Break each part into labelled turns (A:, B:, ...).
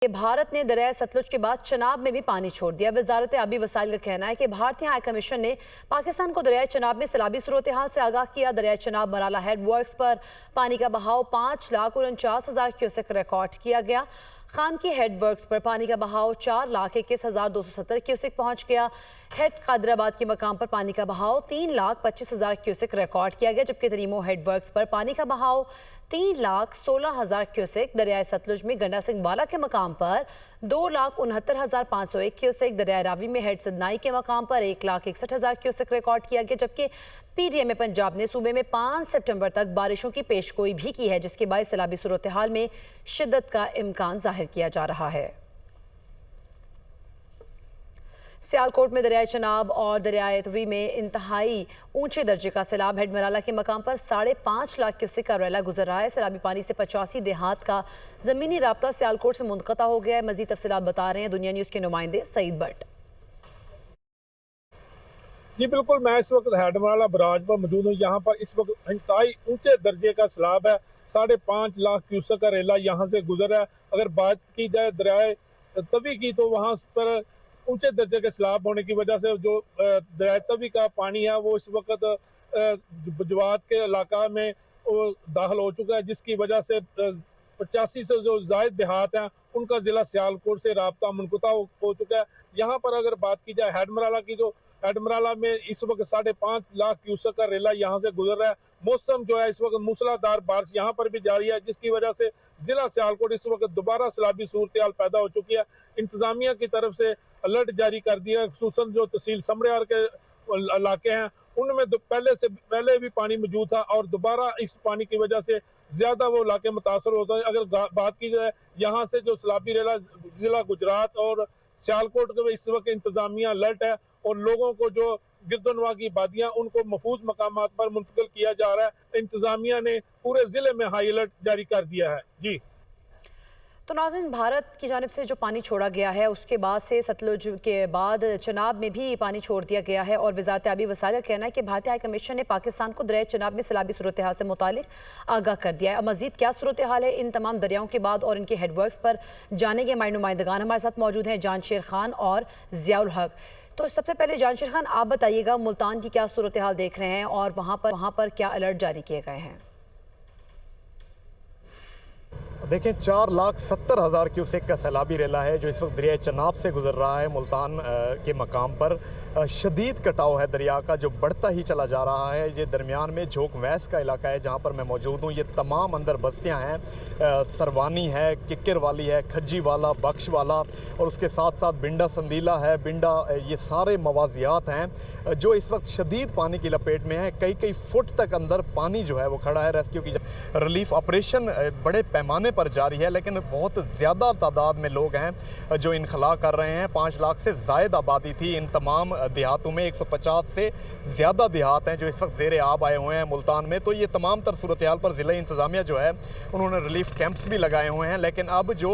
A: भारत ने दरिया सतलुज के बाद चनाब में भी पानी छोड़ दिया। वजारत आबी वसाइल का कहना है कि भारतीय हाई कमीशन ने पाकिस्तान को दरिया चनाब में सैलाबी सूरत हाल से आगाह किया। दरिया चनाब मराला हेड वर्क्स पर पानी का बहाव 5,49,000 क्यूसेक रिकॉर्ड किया गया। खान की हेड वर्क्स पर पानी का बहाव 4,21,270 क्यूसेक पहुंच गया। हेड कादराबाद के मकाम पर पानी का बहाव 3,25,000 क्यूसेक रिकॉर्ड किया गया, जबकि तरीमो हेड वर्क्स पर पानी का बहाव 3,16,000 क्यूसेक। दरिया सतलुज में गंडा सिंह वाला के मकाम पर 2,69,501 क्यूसेक। दरिया रावी में हेड सदनाई के मकाम पर 1,61,000 क्यूसेक रिकॉर्ड किया गया, जबकि पीडीएम पंजाब ने सूबे में 5 सितंबर तक बारिशों की पेशगोई भी की है, जिसके बाद सैलाबी सूरत हाल में शिद्दत का इम्कान जाहिर किया जा रहा है। सियालकोट में दरियाए चनाब और दरियाए तवी में इंतहाई ऊंचे दर्जे का सैलाब। हेड मराला के मकाम पर 5.5 लाख क्यूसेक का रैला गुजर रहा है। सैलाबी पानी से 85 देहात का जमीनी राब्ता सियालकोट से मुनक़ता हो गया है। मजीद तफसीलात बता रहे हैं दुनिया न्यूज़ के नुमाइंदे सईद भट्ट।
B: जी बिल्कुल, मैं इस वक्त हेड मराला बराज पर मौजूद हूँ। यहाँ पर इस वक्त इंतहाई ऊंचे दर्जे का सैलाब है। 5.5 लाख क्यूसेक का रेला यहाँ से गुजर है। अगर बात की जाए दरियाए तवी की, तो वहाँ पर ऊंचे दर्जे के सैलाब होने की वजह से जो दरिया तवी का पानी है वो इस वक्त जवात के इलाका में दाखिल हो चुका है, जिसकी वजह से 85 से जो जायद देहात हैं उनका ज़िला सियालकोट से राब्ता मुनक़ता हो चुका है। यहाँ पर अगर बात की जाए हेड मराला की, तो हेड मराला में इस वक्त 5.5 लाख क्यूसेक का रेला यहाँ से गुजर रहा है। मौसम जो है इस वक्त मूसलाधार बारिश यहाँ पर भी जारी है, जिसकी वजह से जिला सियालकोट इस वक्त दोबारा सैलाबी सूरत हाल पैदा हो चुकी है। इंतजामिया की तरफ से अलर्ट जारी कर दिया है। खुसूसन जो तहसील समड़ियार के इलाके हैं उनमें पहले भी पानी मौजूद था और दोबारा इस पानी की वजह से ज्यादा वो इलाके मुतासर होता है। अगर बात की जाए यहाँ से जो सैलाबी रेला जिला गुजरात और सियालकोट के इस वक्त इंतजामिया अलर्ट है और लोगों को जो गिरदनवा की बादियां उनको महफूज मकामात पर मुंतकिल किया जा रहा है। इंतजामिया ने पूरे जिले में हाई अलर्ट जारी कर दिया है। जी
A: तो नाज़रीन, भारत की जानिब से जो पानी छोड़ा गया है उसके बाद से सतलुज के बाद चनाब में भी पानी छोड़ दिया गया है और वजारत आबी वसाइल का कहना है कि भारतीय हाई कमीशन ने पाकिस्तान को दरिया चनाब में सैलाबी सूरत हाल से मुतालिक आगाह कर दिया है। मजीद क्या सूरत हाल है इन तमाम दरियाओं के बाद और इनके हेडवर्क्स पर जाने के हमारे नुमाइंदगान हमारे साथ मौजूद हैं, जानशेर खान और ज़ियाउल हक। तो सबसे पहले जानशेर खान, आप बताइएगा मुल्तान की क्या सूरत हाल देख रहे हैं और वहाँ पर क्या अलर्ट जारी किए गए हैं?
C: देखें, 4,70,000 क्यूसेक का सैलाबी रेला है जो इस वक्त दरिया चनाब से गुजर रहा है। मुल्तान के मकाम पर शदीद कटाव है दरिया का, जो बढ़ता ही चला जा रहा है। ये दरमियान में झोंक वैस का इलाका है जहाँ पर मैं मौजूद हूँ। ये तमाम अंदर बस्तियाँ हैं, सरवानी है, किक्कर वाली है, खज्जी वाला, बख्श वाला और उसके साथ साथ बिंडा संदीला है, बिंडा, ये सारे मवाजियात हैं जो इस वक्त शदीद पानी की लपेट में है। कई फुट तक अंदर पानी जो है वो खड़ा है। रेस्क्यू की रिलीफ ऑपरेशन बड़े पैमाने पर जारी है, लेकिन बहुत ज़्यादा तादाद में लोग हैं जो इनखला कर रहे हैं। 5 लाख से ज़ायद आबादी थी इन तमाम देहातों में। 150 से ज़्यादा देहात हैं जो इस वक्त ज़ेरे आब आए हुए हैं मुल्तान में। तो ये तमाम तर सूरत हाल पर ज़िला इंतज़ामिया जो है उन्होंने रिलीफ कैंप्स भी लगाए हुए हैं। लेकिन अब जो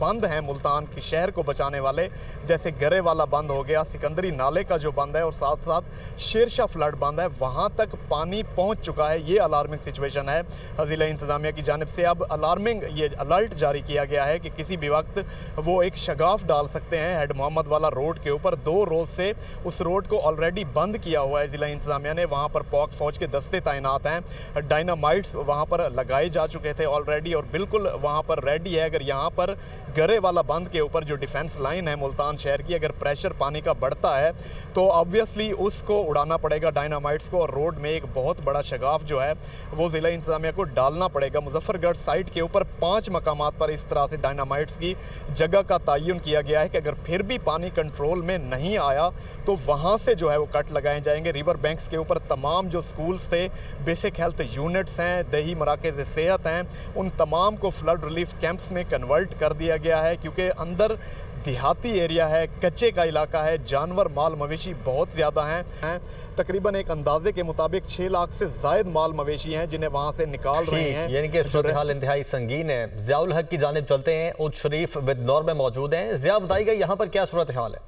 C: बंद हैं मुल्तान की शहर को बचाने वाले, जैसे गरे वाला बंद हो गया, सिकंदरी नाले का जो बंद है और साथ साथ शेरशाह फ्लड बंद है, वहाँ तक पानी पहुँच चुका है। ये अलार्मिंग सिचुएशन है ज़िला इंतज़ामिया की जानिब से। अब अलार्मिंग ये अलर्ट जारी किया गया है कि किसी भी वक्त वो एक शगाफ डाल सकते हैं हेड मोहम्मद वाला रोड के ऊपर। 2 रोज़ से उस रोड को ऑलरेडी बंद किया हुआ है ज़िला इंतज़ामिया ने। वहाँ पर पाक फ़ौज के दस्ते तैनात हैं, डायनामाइट्स वहाँ पर लगाए जा चुके थे ऑलरेडी और बिल्कुल वहाँ पर रेडी है। अगर यहाँ पर गरे वाला बंद के ऊपर जो डिफेंस लाइन है मुल्तान शहर की, अगर प्रेशर पानी का बढ़ता है तो ऑब्वियसली उसको उड़ाना पड़ेगा डायनामाइट्स को, और रोड में एक बहुत बड़ा शगाफ जो है वो ज़िला इंतज़ामिया को डालना पड़ेगा। मुजफ्फरगढ़ साइट के ऊपर 5 मकामात पर इस तरह से डायनामाइट्स की जगह का तयन किया गया है कि अगर फिर भी पानी कंट्रोल में नहीं आया तो वहाँ से जो है वो कट लगाए जाएंगे। रिवर बैंक्स के ऊपर तमाम जो स्कूल्स थे, बेसिक हेल्थ यूनिट्स हैं, दही मराकज़ सेहत हैं, उन तमाम को फ्लड रिलीफ कैंप्स में कन्वर्ट कर दिया गया है, क्योंकि अंदर देहाती एरिया है, कच्चे का इलाका है, जानवर माल मवेशी बहुत ज़्यादा हैं। तकरीबन एक अंदाजे के मुताबिक 6 लाख से ज़ायद माल मवेशी हैं जिन्हें वहाँ से निकाल रहे हैं।
D: यानी कि सूरत हाल इंतहाई संगीन है। ज़ियाउल हक की जानिब चलते हैं, उद शरीफ बिदनौर में मौजूद हैं। ज़िया, बताइएगा यहाँ पर क्या सूरत हाल है?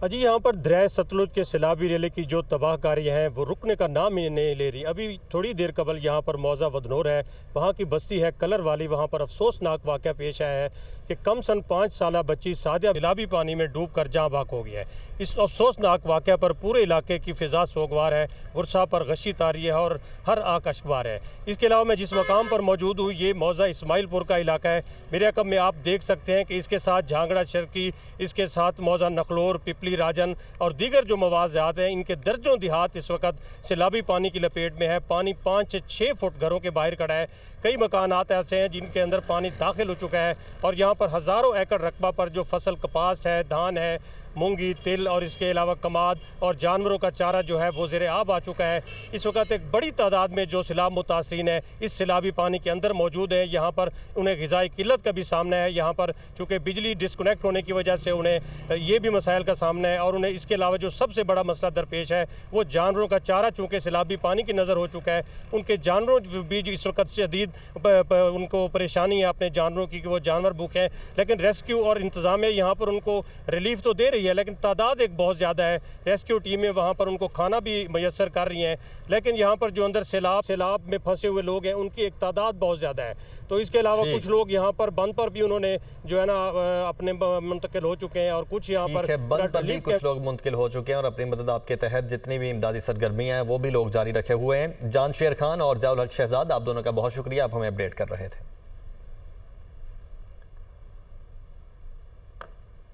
E: अजी यहाँ पर दरिया सतलुज के सैलाबी रेले की जो तबाहकारी है वो रुकने का नाम ही नहीं ले रही। अभी थोड़ी देर कबल यहाँ पर मौजा वदनोर है, वहाँ की बस्ती है कलर वाली, वहाँ पर अफसोसनाक वाक़या पेश आया है कि कम सन 5 साला बच्ची सादिया सैलाबी पानी में डूब कर जहाँ बाक हो गया है। इस अफसोसनाक वाक़े पर पूरे इलाके की फ़िज़ा सोगवार है, गुस्सा पर गशी तारी है और हर आँख अश्कबार है। इसके अलावा मैं जिस मकाम पर मौजूद हूँ ये मौजा इस्माइलपुर का इलाका है। मेरे अकब में आप देख सकते हैं कि इसके साथ झांगड़ा शर्की, इसके साथ मौजा नखलोर, पिपली राजन और दीगर जो मवाज़ात हैं, इनके दर्जों देहात इस वक्त सैलाबी पानी की लपेट में है। पानी 5 से 6 फुट घरों के बाहर खड़ा है। कई मकानात ऐसे हैं जिनके अंदर पानी दाखिल हो चुका है और यहाँ पर हज़ारों एकड़ रकबा पर जो फसल कपास है, धान है, मूंगी, तिल और इसके अलावा कमाद और जानवरों का चारा जो है वो ज़ेरे आब आ चुका है। इस वक्त एक बड़ी तादाद में जो सैलाब मुतासरीन है इस सैलाबी पानी के अंदर मौजूद है। यहाँ पर उन्हें ग़िज़ाई किल्लत का भी सामना है। यहाँ पर चूँकि बिजली डिस्कनेक्ट होने की वजह से उन्हें ये भी मसाइल का सामना है और उन्हें इसके अलावा जो सबसे बड़ा मसला दरपेश है वो जानवरों का चारा, चूँकि सैलाबी पानी की नज़र हो चुका है, उनके जानवरों भी इस वक्त शदीद उनको परेशानी है अपने जानवरों की कि वो जानवर भूखे हैं। लेकिन रेस्क्यू और इंतज़ामिया यहाँ पर उनको रिलीफ तो दे रही है, लेकिन तादाद एक बहुत ज़्यादा है। रेस्क्यू टीमें वहाँ पर उनको खाना भी मैसर कर रही हैं, लेकिन यहाँ पर जो अंदर सैलाब में फंसे हुए लोग हैं उनकी एक तादाद बहुत ज़्यादा है। तो इसके अलावा कुछ लोग यहाँ पर बंद पर भी उन्होंने जो है ना अपने मुंतकिल हो चुके हैं और कुछ यहाँ पर
D: बंद पर भी कुछ लोग मुंतकिल हो चुके हैं और अपनी मदद आपके तहत जितनी भी इमदादी सरगर्मियाँ हैं वो भी लोग जारी रखे हुए हैं। जान शेर खान और ज़ियाउल हक शहजाद, आप दोनों का बहुत शुक्रिया, आप हमें अपडेट कर रहे थे।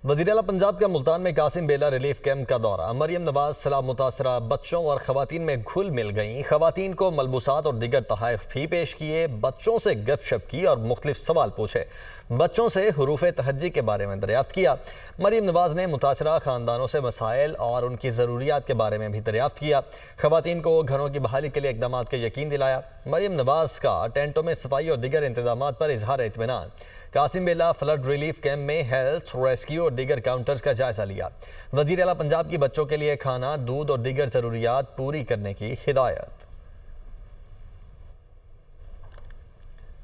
D: वज़ीर आला पंजाब का मुल्तान में कासिम बेला रिलीफ कैंप का दौरा। मरियम नवाज सैलाब मुतासरा बच्चों और ख़वातीन में घुल मिल गईं। ख़वातीन को मलबूसात और दीगर तोहफ़े भी पेश किए, बच्चों से गपशप की और मुख्तलिफ सवाल पूछे। बच्चों से हुरूफ तहज्जी के बारे में दरियाफ्त किया। मरियम नवाज ने मुतासरा ख़ानदानों से मसाइल और उनकी ज़रूरियात के बारे में भी दरियाफ्त किया। ख़वातीन को घरों की बहाली के लिए इक़दाम का यकीन दिलाया। मरियम नवाज का टेंटों में सफाई और दीगर इंतजाम पर इजहार इत्मीनान। कासिम बेला फ्लड रिलीफ कैंप में हेल्थ, रेस्क्यू और दीगर काउंटर्स का जायजा लिया। वज़ीर आला पंजाब की बच्चों के लिए खाना, दूध और दीगर ज़रूरियात पूरी करने की हिदायत।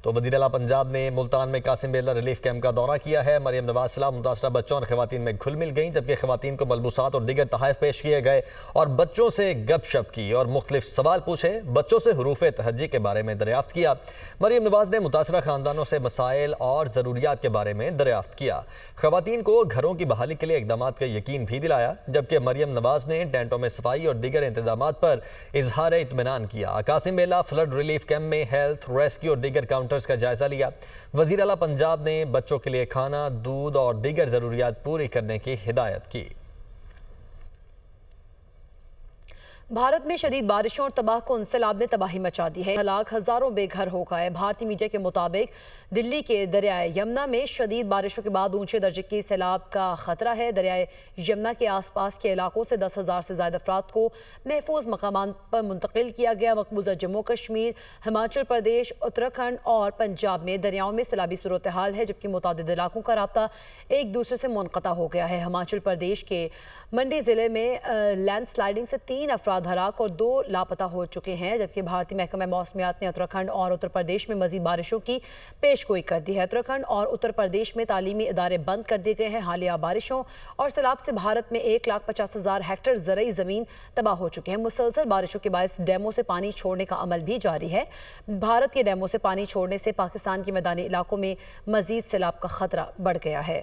D: तो वज़ीर आला पंजाब ने मुल्तान में कासिम बेला रिलीफ कैंप का दौरा किया है। मरियम नवाज सैलाब मुतासरा बच्चों और ख़वातीन में घुल मिल गईं, जबकि ख़वातीन को मलबूसात और दीगर तोहफ़े पेश किए गए और बच्चों से गपशप की और मुख्तलिफ सवाल पूछे। बच्चों से हुरूफ तहज्जी के बारे में दरियाफ्त किया। मरियम नवाज ने मुतासरा ख़ानदानों से मसाइल और ज़रूरियात के बारे में दरियाफ्त किया। ख़वातीन को घरों की बहाली के लिए इक़दाम का यकीन भी दिलाया, जबकि मरियम नवाज ने टेंटों में सफाई और दीगर इंतजाम पर इजहार इत्मीनान किया। कासिम बेला फ्लड रिलीफ कैंप में हेल्थ, रेस्क्यू और दीगर काउंटर्स का जायजा लिया। वज़ीर आला पंजाब ने बच्चों के लिए खाना, दूध और दीगर ज़रूरियात पूरी करने की हिदायत की।
A: भारत में शदीद बारिशों और तबाहकुन सैलाब ने तबाही मचा दी है। हलाक हजारों बेघर हो गए। भारतीय मीडिया के मुताबिक दिल्ली के दरियाए यमुना में शदीद बारिशों के बाद ऊंचे दर्जे की सैलाब का खतरा है। दरियाए यमुना के आसपास के इलाकों से 10,000 से ज्यादा अफराद को महफूज मकामात पर मुंतकिल किया गया। मकबूजा जम्मू कश्मीर, हिमाचल प्रदेश, उत्तराखंड और पंजाब में दरियाओं में सैलाबी सूरत हाल है, जबकि मुतादिद इलाकों का राब्ता एक दूसरे से मुनक़ता हो गया है। हिमाचल प्रदेश के मंडी ज़िले में लैंडस्लाइडिंग से 3 अफराद हलाक और 2 लापता हो चुके हैं, जबकि भारतीय महकमा मौसमियात ने उत्तराखंड और उत्तर प्रदेश में मजीद बारिशों की पेशगोई कर दी है। उत्तराखंड और उत्तर प्रदेश में तालीमी इदारे बंद कर दिए गए हैं। हालिया बारिशों और सैलाब से भारत में 1,50,000 हेक्टेयर ज़रई ज़मीन तबाह हो चुके हैं। मुसलसल बारिशों के बायस डैमों से पानी छोड़ने का अमल भी जारी है। भारत के डैमों से पानी छोड़ने से पाकिस्तान के मैदानी इलाकों में मजीद सैलाब का खतरा बढ़ गया है।